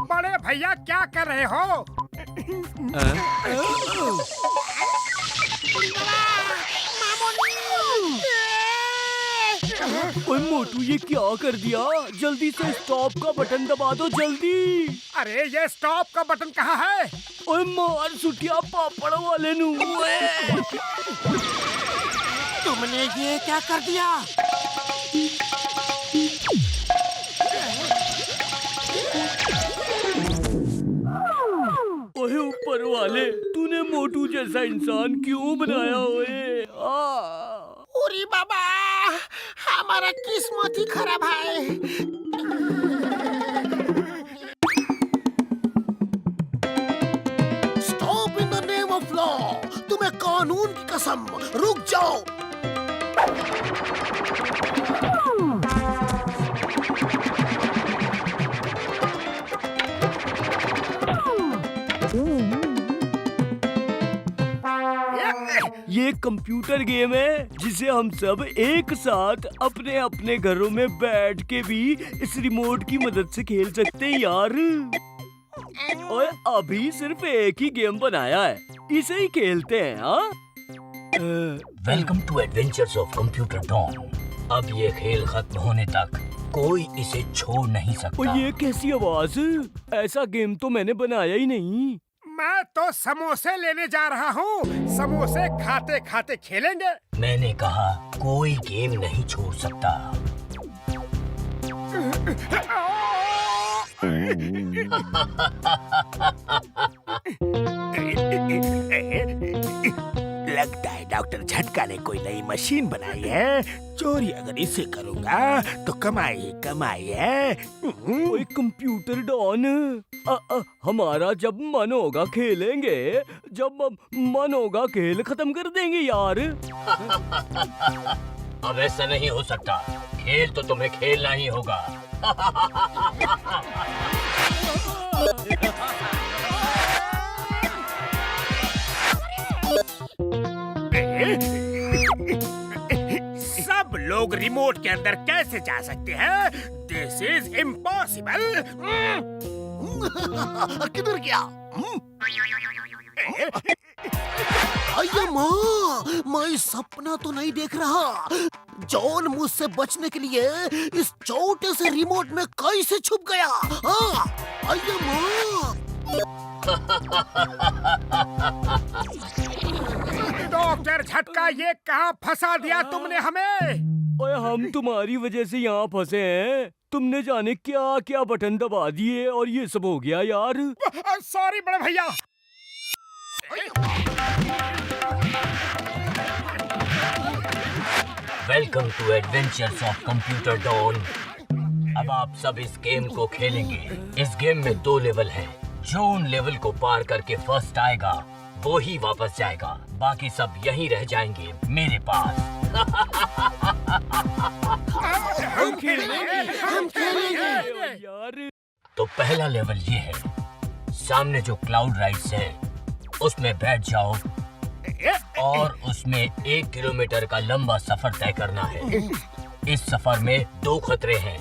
बड़े भैया क्या कर रहे हो? ओए मोटू, ये क्या कर दिया? जल्दी से स्टॉप का बटन दबा दो, जल्दी। अरे ये स्टॉप का बटन कहाँ है? ओए मार सुटिया पापड़ वाले नू। तुमने ये क्या कर दिया? ओए ऊपर वाले, तूने मोटू जैसा इंसान क्यों बनाया? ओए अरे बाबा, हमारा किस्मत ही खराब है। Stop in the name of law. तुम्हें कानून की कसम, रुक जाओ। ये कंप्यूटर गेम है जिसे हम सब एक साथ अपने अपने घरों में बैठ के भी इस रिमोट की मदद से खेल सकते हैं यार। ओए अभी सिर्फ एक ही गेम बनाया है, इसे ही खेलते हैं। हाँ, welcome to adventures of computer don. अब ये खेल खत्म होने तक कोई इसे छोड़ नहीं सकता। और ये कैसी आवाज? ऐसा गेम तो मैंने बनाया ही नहीं। मैं तो समोसे लेने जा रहा हूँ। समोसे खाते खाते खेलेंगे। मैंने कहा कोई गेम नहीं छोड़ सकता। लगता है डॉक्टर झटका ने कोई नई मशीन बनाई है। चोरी अगर इसे करूँगा तो कमाई ही कमाई है। ओए कंप्यूटर डॉन, हमारा जब मन होगा खेलेंगे, जब मन होगा खेल खत्म कर देंगे यार। अब ऐसा नहीं हो सकता, खेल तो तुम्हें खेलना ही होगा। सब लोग रिमोट के अंदर कैसे जा सकते हैं? This is impossible. किधर गया? अय्या माँ, मैं सपना तो नहीं देख रहा। जॉन मुझसे बचने के लिए इस छोटे से रिमोट में कैसे छुप गया? अय्या माँ। डॉक्टर झटका, ये कहाँ फंसा दिया तुमने हमें? ओए हम तुम्हारी वजह से यहाँ फंसे हैं। तुमने जाने क्या क्या बटन दबा दिए और ये सब हो गया यार। सॉरी बड़े भैया। Welcome to adventures of computer don. अब आप सब इस गेम को खेलेंगे। इस गेम में 2 लेवल हैं। जो उन लेवल को पार करके फर्स्ट आएगा वो ही वापस जाएगा, बाकी सब यहीं रह जाएंगे मेरे पास। हम खेलेंगे यार। तो पहला लेवल ये है। सामने जो क्लाउड राइड्स है उसमें बैठ जाओ और उसमें 1 किलोमीटर का लंबा सफर तय करना है। इस सफर में 2 खतरे हैं।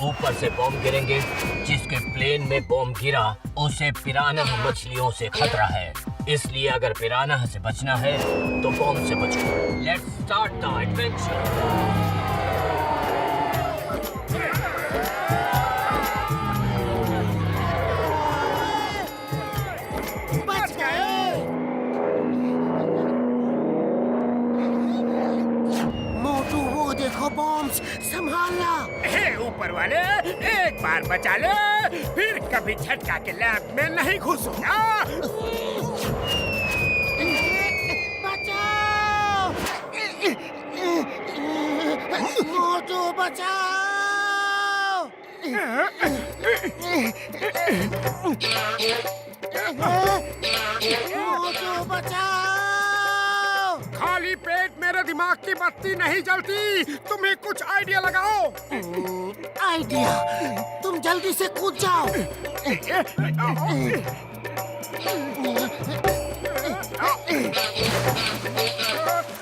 ऊपर से बॉम्ब गिरेंगे। जिसके प्लेन में बॉम्ब गिरा उसे पिरान्हा मछलियों से खतरा है, इसलिए अगर पिरान्हा से बचना है तो बॉम्ब से बचो। Let's start the adventure. Bombs संभालना। हे ऊपर वाले, एक बार बचा ले, फिर कभी झटका के लैब में नहीं घुसूंगा। बचाओ मोटू, बचाओ। मोटू बचाओ। खाली पेट मेरे दिमाग की बत्ती नहीं जलती। तुम्हें कुछ आइडिया लगाओ। आइडिया? तुम जल्दी से कूद जाओ।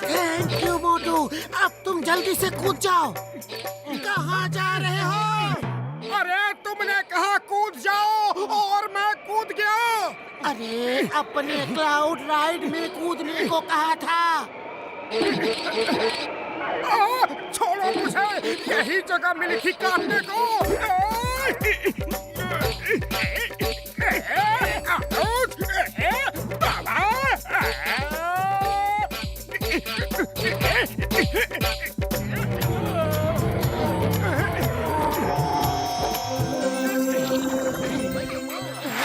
थैंक यू मोटू, अब तुम जल्दी से कूद जाओ। कहाँ जा रहे हो? अरे अपने क्लाउड राइड में कूदने को कहा था। छोड़ो मुझे, यही जगह मिली थी काटने को।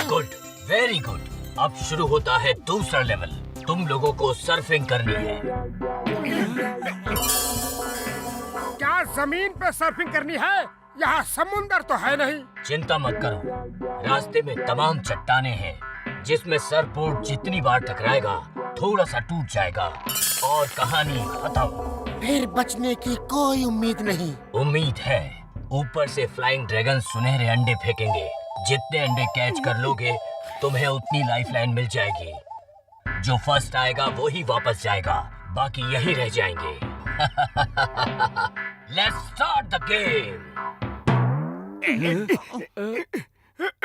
Good, very good. अब शुरू होता है दूसरा लेवल। तुम लोगों को सर्फिंग करनी है। क्या जमीन पे सर्फिंग करनी है? यहाँ समुंदर तो है नहीं। चिंता मत करो, रास्ते में तमाम चट्टाने हैं जिसमें सरफबोर्ड जितनी बार टकराएगा थोड़ा सा टूट जाएगा और कहानी खत्म। फिर बचने की कोई उम्मीद नहीं। उम्मीद है। ऊपर से फ्लाइंग ड्रैगन सुनहरे अंडे फेंकेंगे। जितने अंडे कैच कर लोगे तुम्हें उतनी लाइफलाइन मिल जाएगी। जो फर्स्ट आएगा वो ही वापस जाएगा, बाकी यही रह जाएंगे। Let's start the game.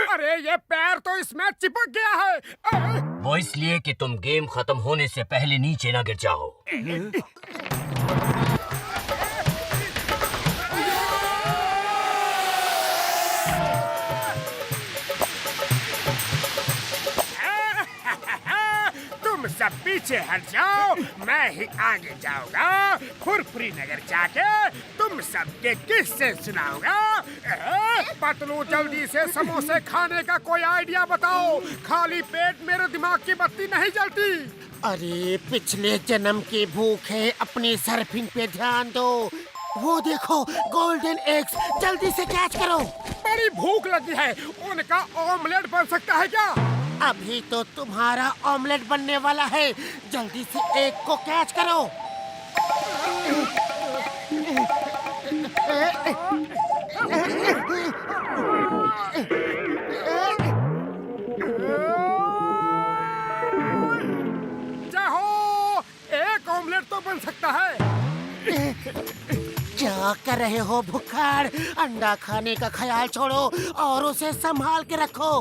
अरे ये पैर तो इसमें चिपक गया है। वो इसलिए कि तुम गेम खत्म होने से पहले नीचे न गिर जाओ। तुम सब पीछे हट जाओ, मैं ही आगे जाऊंगा। फुरफुरी नगर जाके तुम सबके किस्से सुनाऊंगा। पतलू, जल्दी से समोसे खाने का कोई आइडिया बताओ। खाली पेट मेरे दिमाग की बत्ती नहीं जलती। अरे पिछले जन्म की भूख है, अपनी सर्फिंग पे ध्यान दो। वो देखो गोल्डन एग्स, जल्दी से कैच करो। बड़ी भूख लगी है, उनका ऑमलेट बन सकता है क्या? अभी तो तुम्हारा ऑमलेट बनने वाला है, जल्दी से एग को कैच करो। चाहो, एक ऑमलेट तो बन सकता है। क्या कर रहे हो भुक्खड़? अंडा खाने का ख्याल छोड़ो और उसे संभाल के रखो।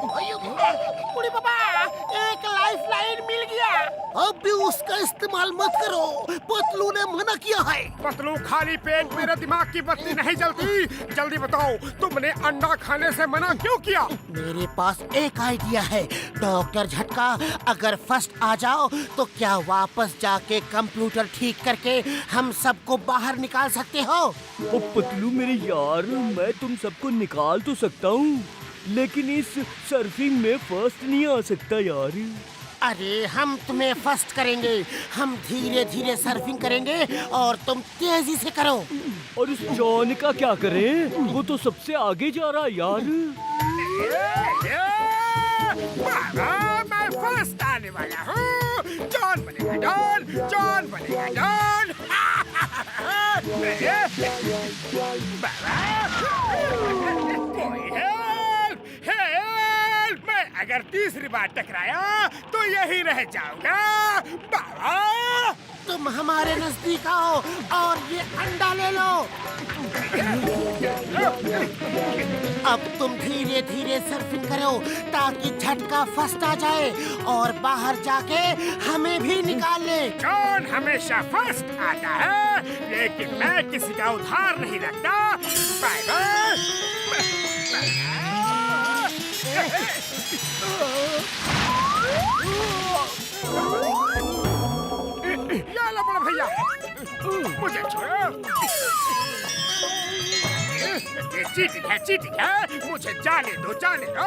बूढ़ी पापा, एक लाइफलाइन मिल गया। अब भी उसका इस्तेमाल मत करो, पतलू ने मना किया है। पतलू, खाली पेट मेरे दिमाग की बत्ती नहीं जलती। जल्दी बताओ, तुमने अंडा खाने से मना क्यों किया? मेरे पास एक आइडिया है। डॉक्टर झटका, अगर फर्स्ट आ जाओ तो क्या वापस जाके कंप्यूटर ठीक करके हम सबको बाहर निकाल सकते हो? ओ पतलू मेरे यार, मैं तुम सबको निकाल तो सकता हूँ, लेकिन इस सर्फिंग में फर्स्ट नहीं आ सकता यार। अरे हम तुम्हें फर्स्ट करेंगे। हम धीरे धीरे सर्फिंग करेंगे और तुम तेजी से करो। और इस जॉन का क्या करें? वो तो सबसे आगे जा रहा है यार। मैं फर्स्ट आने वाला हूँ। जॉन बनेगा डॉन, जॉन बनेगा डॉन। कोई हेल्प, हेल्प! मैं अगर तीसरी बार टकराया तो यही रह जाऊंगा। बाबा, तुम हमारे नजदीक आओ और ये अंडा ले लो। अब तुम धीरे धीरे सर्फिंग करो ताकि झटका फर्स्ट आ जाए और बाहर जाके हमें भी निकाल ले। जॉन हमेशा फर्स्ट आता है, लेकिन मैं किसी का उधार नहीं रखता। Bye bye. या लो बड़ा भैया, मुझे छोड़ो। ये चीटिंग है, मुझे जाने दो, जाने दो।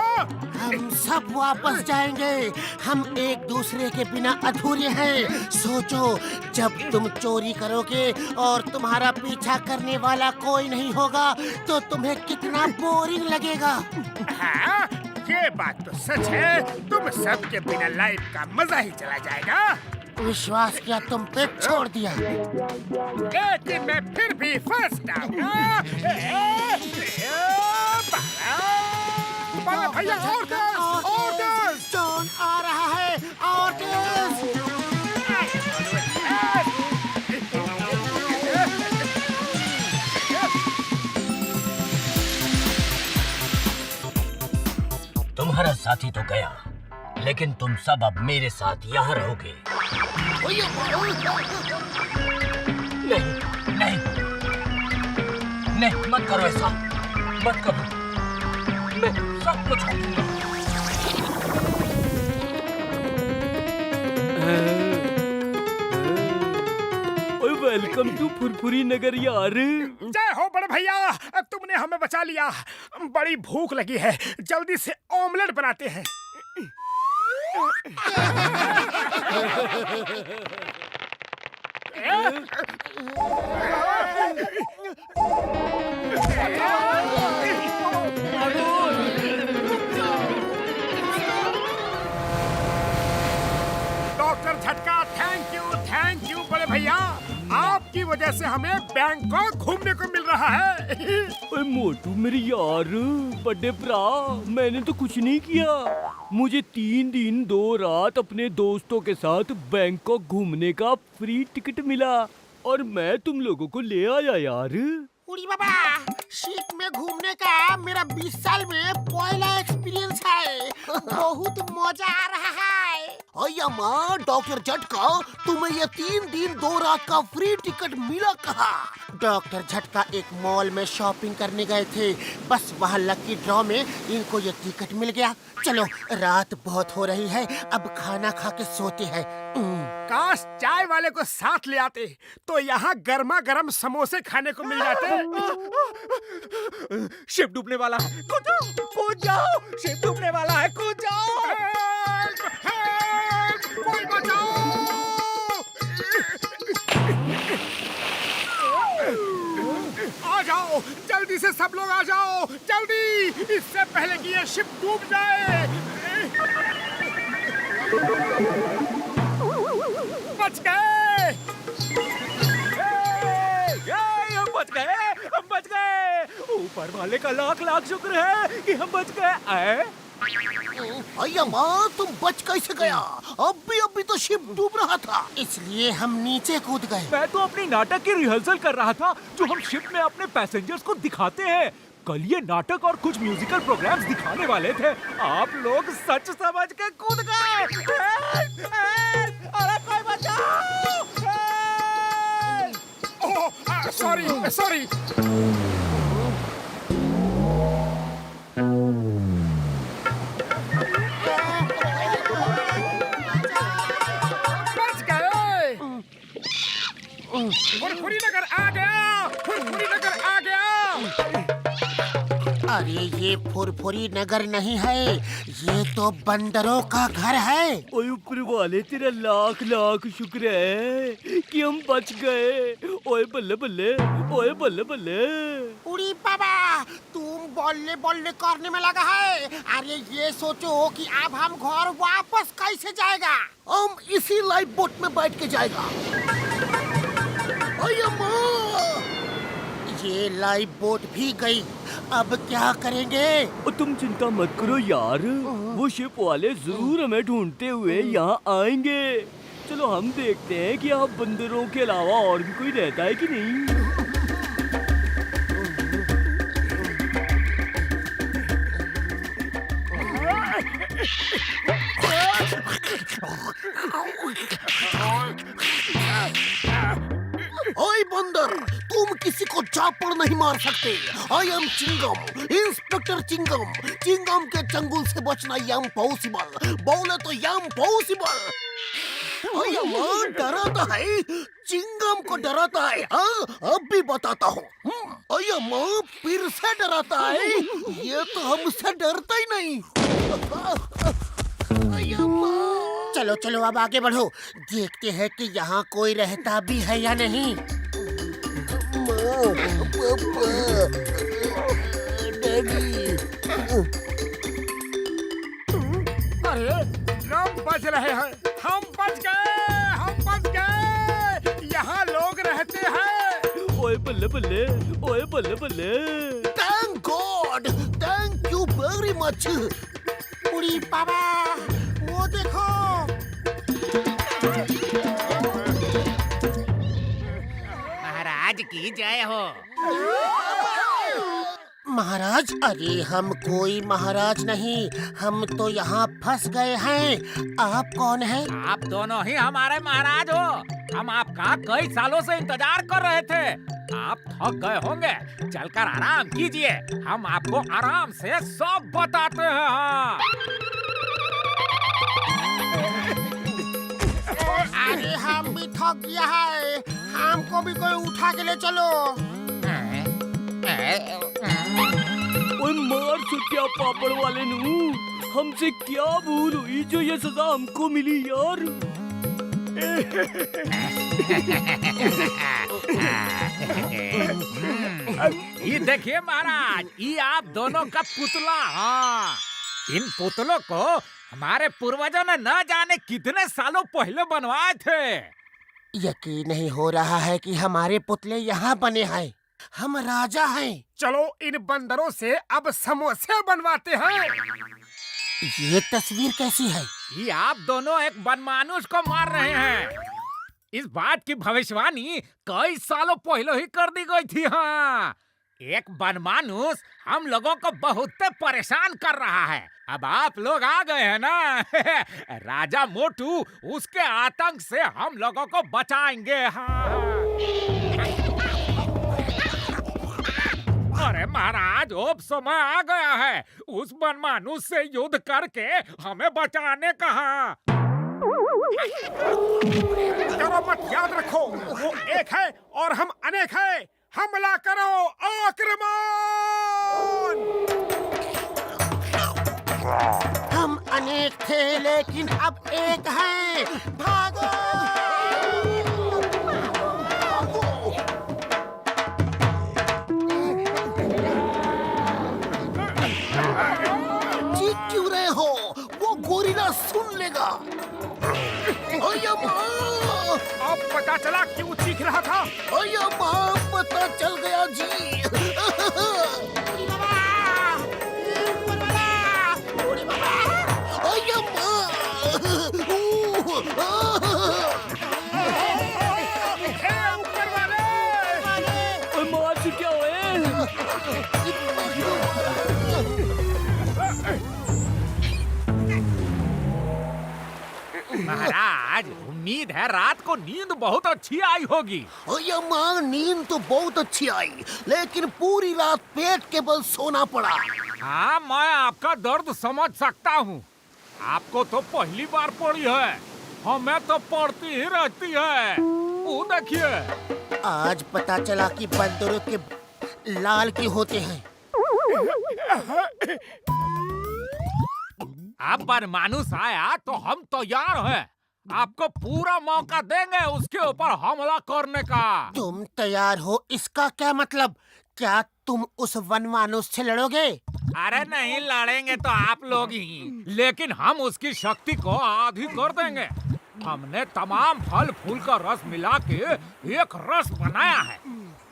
हम सब वापस जाएंगे। हम एक दूसरे के बिना अधूरे हैं। सोचो, जब तुम चोरी करोगे और तुम्हारा पीछा करने वाला कोई नहीं होगा तो तुम्हें कितना बोरिंग लगेगा। हाँ, ये बात तो सच है। तुम सबके बिना लाइफ का मजा ही चला जाएगा। विश्वास किया तुम पे छोड़ दिया, लेकिन मैं फिर भी फर्स्ट आऊंगा। बड़ा भैया, और तेज, और तेज। जॉन आ रहा है, और तेज। तुम्हारा साथी तो गया, लेकिन तुम सब अब मेरे साथ यहाँ रहोगे। अय्या माँ! नहीं नहीं नहीं, मत करो ऐसा, मत करो, मैं सब कुछ छोड़ूंगा। वेलकम टू फुरफुरी नगर यार। जय हो बड़े भैया, तुमने हमें बचा लिया। बड़ी भूख लगी है, जल्दी से ऑमलेट बनाते हैं। डॉक्टर झटका, थैंक यू बड़े भैया। आपकी वजह से हमें बैंकॉक घूमने को मिल रहा है। ओए मोटू मेरे यार, बड़े भरा, मैंने तो कुछ नहीं किया। मुझे 3 दिन 2 रात अपने दोस्तों के साथ बैंकॉक घूमने का फ्री टिकट मिला और मैं तुम लोगों को ले आया यार। उड़ी बाबा, शिप में घूमने का मेरा 20 साल में पहला एक्सपीरियंस है। बहुत मजा आ रहा है। अय्या माँ, डॉक्टर झटका, तुम्हें ये 3 दिन 2 रात का फ्री टिकट मिला कहाँ? डॉक्टर झटका एक मॉल में शॉपिंग करने गए थे, बस वहाँ लकी ड्रॉ में इनको ये टिकट मिल गया। चलो, रात बहुत हो रही है, अब खाना खा के सोते हैं। काश चाय वाले को साथ ले आते तो यहाँ गर्मा गर्म समोसे खाने को मिल जाते। शिप डूबने वाला है, कूद जाओ, शिप डूबने वाला है, कूद जाओ। कोई बचाओ! आ जाओ, जल्दी से सब लोग आ जाओ, जल्दी, इससे पहले कि ये शिप डूब जाए। बच गए! हम बच गए। ऊपर वाले का लाख लाख शुक्र है कि हम बच गए। अय्या माँ, तुम बच कैसे गया? अभी तो शिप डूब रहा था, इसलिए हम नीचे कूद गए। मैं तो अपनी नाटक की रिहर्सल कर रहा था जो हम शिप में अपने पैसेंजर्स को दिखाते हैं। कल ये नाटक और कुछ म्यूजिकल प्रोग्राम्स दिखाने वाले थे, आप लोग सच समझ के कूद गए। अरे कोई बचाओ! ओह, सॉरी। बच गए। फुरफुरी नगर आ गया, फुरफुरी नगर आ गया। अरे ये फुरफुरी नगर नहीं है, ये तो बंदरों का घर है। ओए ऊपर वाले, तेरा लाख लाख शुक्र है कि हम बच गए। ओए बल्ले बल्ले, ओए बल्ले बल्ले। उड़ी बाबा, तुम बोलने बोलने करने में लगा है। अरे ये सोचो कि अब हम घर वापस कैसे जाएगा? हम इसी लाइफ बोट में बैठ के जाएगा। अय्या माँ, ये लाइफ बोट भी गई, अब क्या करेंगे? और तुम चिंता मत करो यार, वो शिप वाले जरूर हमें ढूंढते हुए यहाँ आएंगे। चलो हम देखते हैं कि यहाँ बंदरों के अलावा और भी कोई रहता है कि नहीं। ओए बंदर, तुम किसी को चापड़ नहीं मार सकते। I am Chingam, inspector Chingam. Chingam के चंगुल से बचना इम्पॉसिबल, बोले तो इम्पॉसिबल। अय्या माँ, डराता है, चिंगम को डराता है। हाँ, अब भी बताता हूँ। अय्या माँ, फिर से डराता है, ये तो हमसे डरता ही नहीं। अय्या माँ। चलो चलो, अब आगे बढ़ो, देखते हैं कि यहाँ कोई रहता भी है या नहीं। अरे ड्रम बज रहे हैं, हम बच गए, यहाँ लोग रहते हैं। ओए बल्ले बल्ले, ओए बल्ले बल्ले। Thank God, thank you very much. उड़ी बाबा, वो देखो। महाराज की जय हो। महाराज, अरे हम कोई महाराज नहीं, हम तो यहाँ फंस गए हैं। आप कौन हैं? आप दोनों ही हमारे महाराज हो। हम आपका कई सालों से इंतजार कर रहे थे। आप थक गए होंगे, चलकर आराम कीजिए, हम आपको आराम से सब बताते हैं। हाँ। अरे हम भी थक गया है, हमको भी कोई उठा के ले चलो। ओए मार सुटिया पापड़ वाले नू, हमसे क्या भूल हुई जो ये सजा हमको मिली यार। ये देखिए महाराज, ये आप दोनों का पुतला। हाँ, इन पुतलों को हमारे पूर्वजों ने न जाने कितने सालों पहले बनवाए थे। यकीन नहीं हो रहा है कि हमारे पुतले यहाँ बने हैं। हम राजा हैं। चलो इन बंदरों से अब समोसे बनवाते हैं। ये तस्वीर कैसी है? ये आप दोनों एक बनमानुष को मार रहे हैं। इस बात की भविष्यवाणी कई सालों पहले ही कर दी गई थी। हाँ, एक बनमानुष हम लोगों को बहुत परेशान कर रहा है। अब आप लोग आ गए हैं ना। राजा मोटू उसके आतंक से हम लोगों को बचाएंगे। हाँ। अरे महाराज, अब समय आ गया है उस बनमानुष से युद्ध करके हमें बचाने का। डरो मत, याद रखो वो एक है और हम अनेक हैं। हमला करो, आक्रमण! हम अनेक थे लेकिन अब एक हैं। भागो! चीख क्यों रहे हो? वो गोरिल्ला सुन लेगा। अय्या माँ! अब पता चला क्यों चीख रहा था। अय्या माँ, पता चल गया जी। अय्या माँ! ऊपर वाले! ओए मार सुटिया ओए। महाराज, उम्मीद है रात को नींद बहुत अच्छी आई होगी। अय्या माँ, नींद तो बहुत अच्छी आई, लेकिन पूरी रात पेट के बल सोना पड़ा। हाँ, मैं आपका दर्द समझ सकता हूँ। आपको तो पहली बार पड़ी है, हमें तो पड़ती ही रहती है। वो देखिए, आज पता चला कि बंदरों के लाल क्यों होते हैं। अब बनमानुष आया तो हम तैयार हैं। आपको पूरा मौका देंगे उसके ऊपर हमला करने का। तुम तैयार हो, इसका क्या मतलब? क्या तुम उस वनमानुष से लड़ोगे? अरे नहीं, लड़ेंगे तो आप लोग ही, लेकिन हम उसकी शक्ति को आधी कर देंगे। हमने तमाम फल फूल का रस मिला के एक रस बनाया है।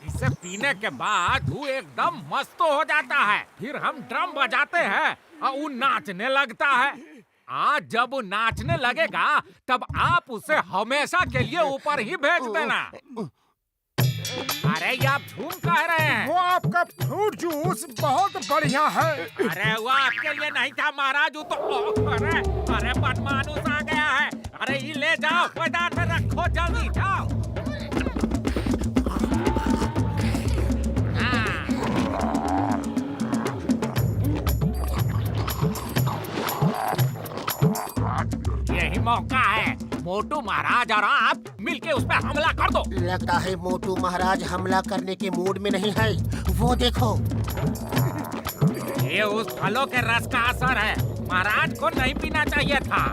इसे पीने के बाद वो एकदम मस्त हो जाता है। फिर हम ड्रम बजाते हैं और वो नाचने लगता है। आज जब वो नाचने लगेगा तब आप उसे हमेशा के लिए ऊपर ही भेज देना। अरे ये आप झूम कह रहे हैं? वो आपका फ्रूट जूस बहुत बढ़िया है। अरे वो आपके लिए नहीं था महाराज, वो तो अरे बनमानुष आ गया है। अरे ये ले जाओ, मैदान में रखो, जल्दी जाओ। यही मौका है, मोटू महाराज और आप मिलके उस पर हमला कर दो। लगता है मोटू महाराज हमला करने के मूड में नहीं है। वो देखो, ये उस फलों के रस का असर है। महाराज को नहीं पीना चाहिए था।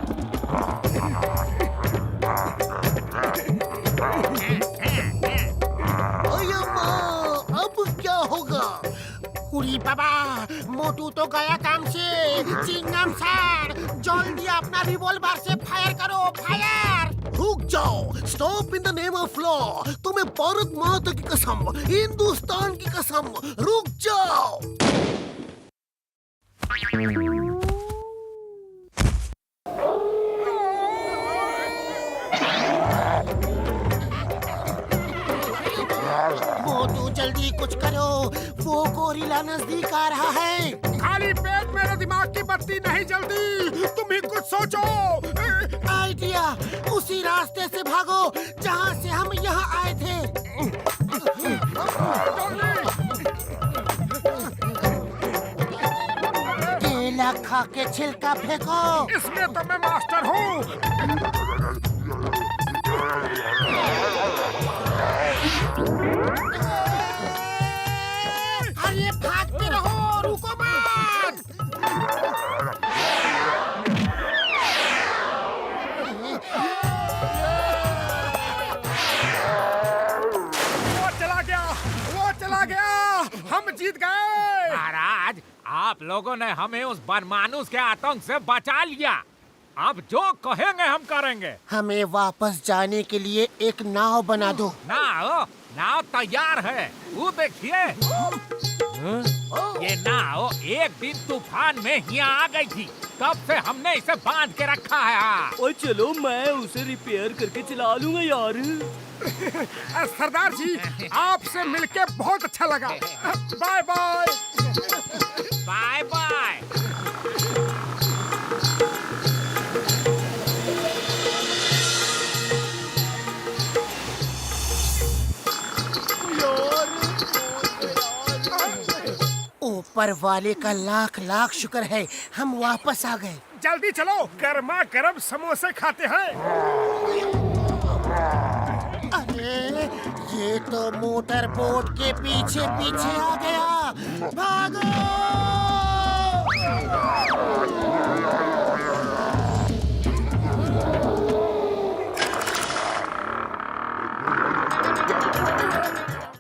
अय्या माँ, अब क्या होगा? उरी बाबा, मोटू तो गया काम से। चिंगम सर, जल्दी अपना रिवॉल्वर से फायर करो, फायर! रुक जाओ, stop in the name of law. तुम्हें भारत माता की कसम, हिंदुस्तान की कसम, रुक जाओ। मोटू जल्दी कुछ करो, वो गोरिल्ला नजदीक आ रहा है। खाली पेट मेरे दिमाग की बत्ती नहीं जलती, तुम ही कुछ सोचो। आइडिया, उसी रास्ते से भागो जहाँ से हम यहाँ आए थे। केला खा के छिलका फेंको। इसमें तो मैं मास्टर हूँ। अरे भागते रहो, रुको मत। वो चला गया, वो चला गया, हम जीत गए। महाराज, आप लोगों ने हमें उस बनमानुस के आतंक से बचा लिया। अब जो कहेंगे हम करेंगे। हमें वापस जाने के लिए एक नाव बना दो। नाव तैयार है, वो देखिए। ये नाव एक दिन तूफान में यहाँ आ गई थी, तब से हमने इसे बांध के रखा है। और चलो मैं उसे रिपेयर करके चला लूंगा यार। सरदार जी, आपसे मिलके बहुत अच्छा लगा। Bye bye. Bye bye. ऊपर वाले का लाख लाख शुक्र है, हम वापस आ गए। जल्दी चलो, गर्मा गर्म समोसे खाते हैं। अरे ये तो मोटर बोट के पीछे पीछे आ गया। भागो!